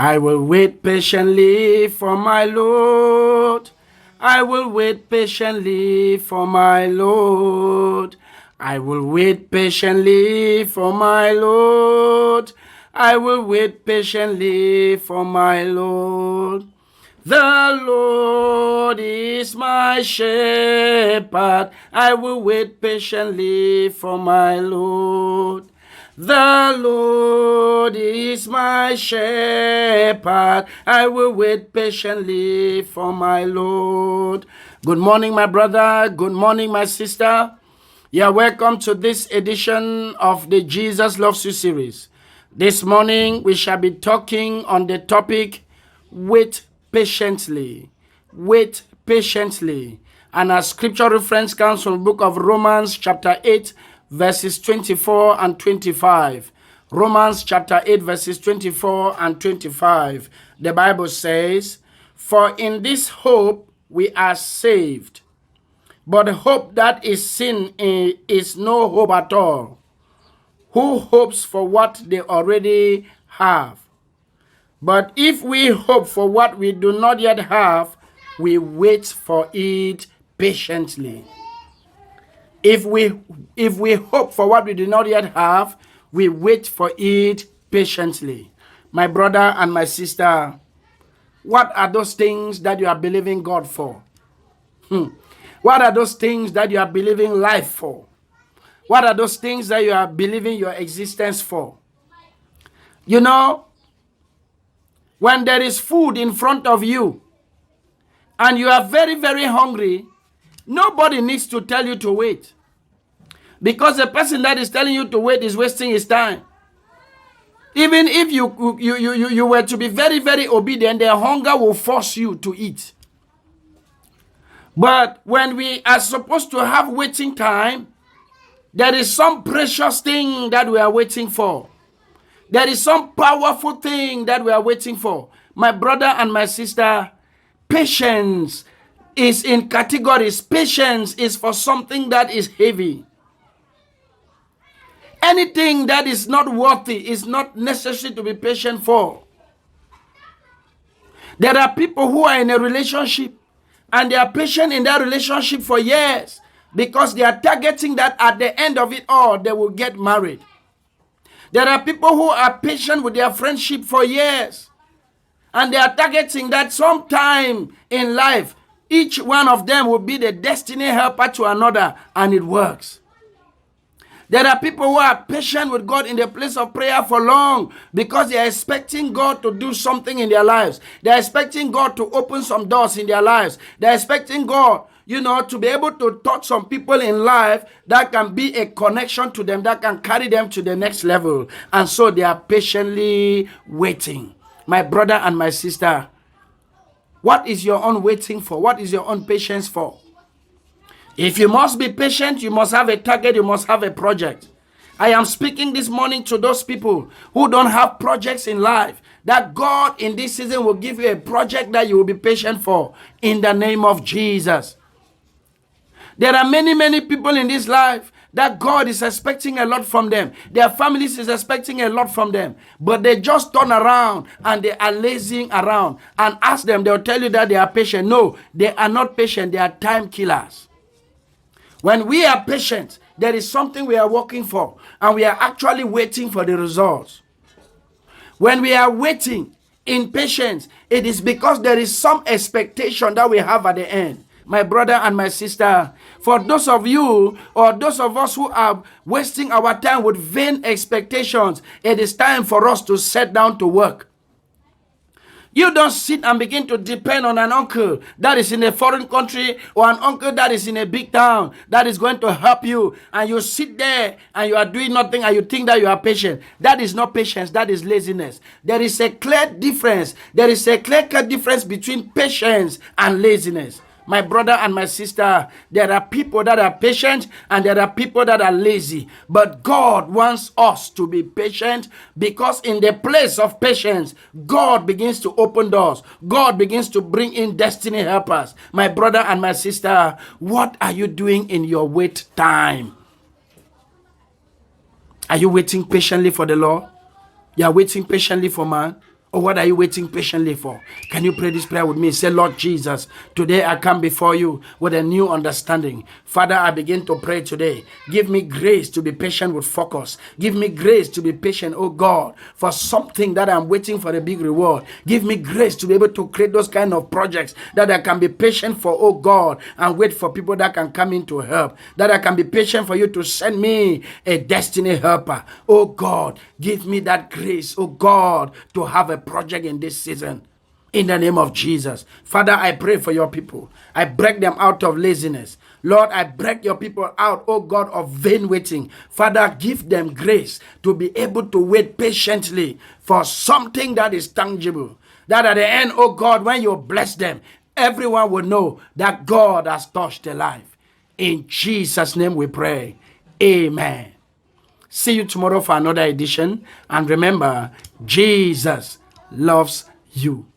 I will wait patiently for my Lord. I will wait patiently for my Lord. I will wait patiently for my Lord. I will wait patiently for my Lord. The Lord is my shepherd. I will wait patiently for my Lord. The Lord is my shepherd. I will wait patiently for my Lord. Good morning, my brother. Good morning, my sister. You are welcome to this edition of the Jesus Loves You series. This morning, we shall be talking on the topic, wait patiently. Wait patiently. And our scripture reference comes from the book of Romans chapter 8, verses 24 and 25. Romans chapter 8, verses 24 and 25. The Bible says, "For in this hope we are saved. But hope that is seen is no hope at all. Who hopes for what they already have? But if we hope for what we do not yet have, we wait for it patiently." If we hope for what we do not yet have, we wait for it patiently. My brother and my sister, what are those things that you are believing God for? What are those things that you are believing life for? What are those things that you are believing your existence for? You know, when there is food in front of you and you are very, very hungry, nobody needs to tell you to wait. Because the person that is telling you to wait is wasting his time. Even if you were to be very, very obedient, their hunger will force you to eat. But when we are supposed to have waiting time, there is some precious thing that we are waiting for. There is some powerful thing that we are waiting for. My brother and my sister, patience is in categories. Patience is for something that is heavy. Anything that is not worthy is not necessary to be patient for. There are people who are in a relationship and they are patient in that relationship for years because they are targeting that at the end of it all, they will get married. There are people who are patient with their friendship for years and they are targeting that sometime in life, each one of them will be the destiny helper to another, and it works. There are people who are patient with God in the place of prayer for long because they are expecting God to do something in their lives. They are expecting God to open some doors in their lives. They are expecting God, to be able to touch some people in life that can be a connection to them, that can carry them to the next level. And so they are patiently waiting. My brother and my sister, what is your own waiting for? What is your own patience for? If you must be patient, you must have a target, you must have a project. I am speaking this morning to those people who don't have projects in life, that God in this season will give you a project that you will be patient for in the name of Jesus. There are many, many people in this life that God is expecting a lot from them. Their families is expecting a lot from them. But they just turn around and they are lazing around. And ask them, they'll tell you that they are patient. No, they are not patient. They are time killers. When we are patient, there is something we are working for, and we are actually waiting for the results. When we are waiting in patience, it is because there is some expectation that we have at the end. My brother and my sister, for those of you or those of us who are wasting our time with vain expectations, it is time for us to sit down to work. You don't sit and begin to depend on an uncle that is in a foreign country or an uncle that is in a big town that is going to help you, and you sit there and you are doing nothing and you think that you are patient. That is not patience, that is laziness. There is a clear difference. There is a clear-cut difference between patience and laziness. My brother and my sister, there are people that are patient and there are people that are lazy. But God wants us to be patient, because in the place of patience, God begins to open doors. God begins to bring in destiny helpers. My brother and my sister, what are you doing in your wait time? Are you waiting patiently for the Lord? You are waiting patiently for man? Or what are you waiting patiently for? Can you pray this prayer with me? Say, Lord Jesus, today I come before you with a new understanding. Father, I begin to pray today. Give me grace to be patient with focus. Give me grace to be patient, oh God, for something that I'm waiting for a big reward. Give me grace to be able to create those kind of projects that I can be patient for, oh God, and wait for people that can come in to help. That I can be patient for you to send me a destiny helper. Oh God, give me that grace, oh God, to have a project in this season. In the name of Jesus. Father, I pray for your people. I break them out of laziness. Lord, I break your people out, oh God, of vain waiting. Father, give them grace to be able to wait patiently for something that is tangible. That at the end, oh God, when you bless them, everyone will know that God has touched their life. In Jesus' name we pray. Amen. See you tomorrow for another edition. And remember, Jesus loves you.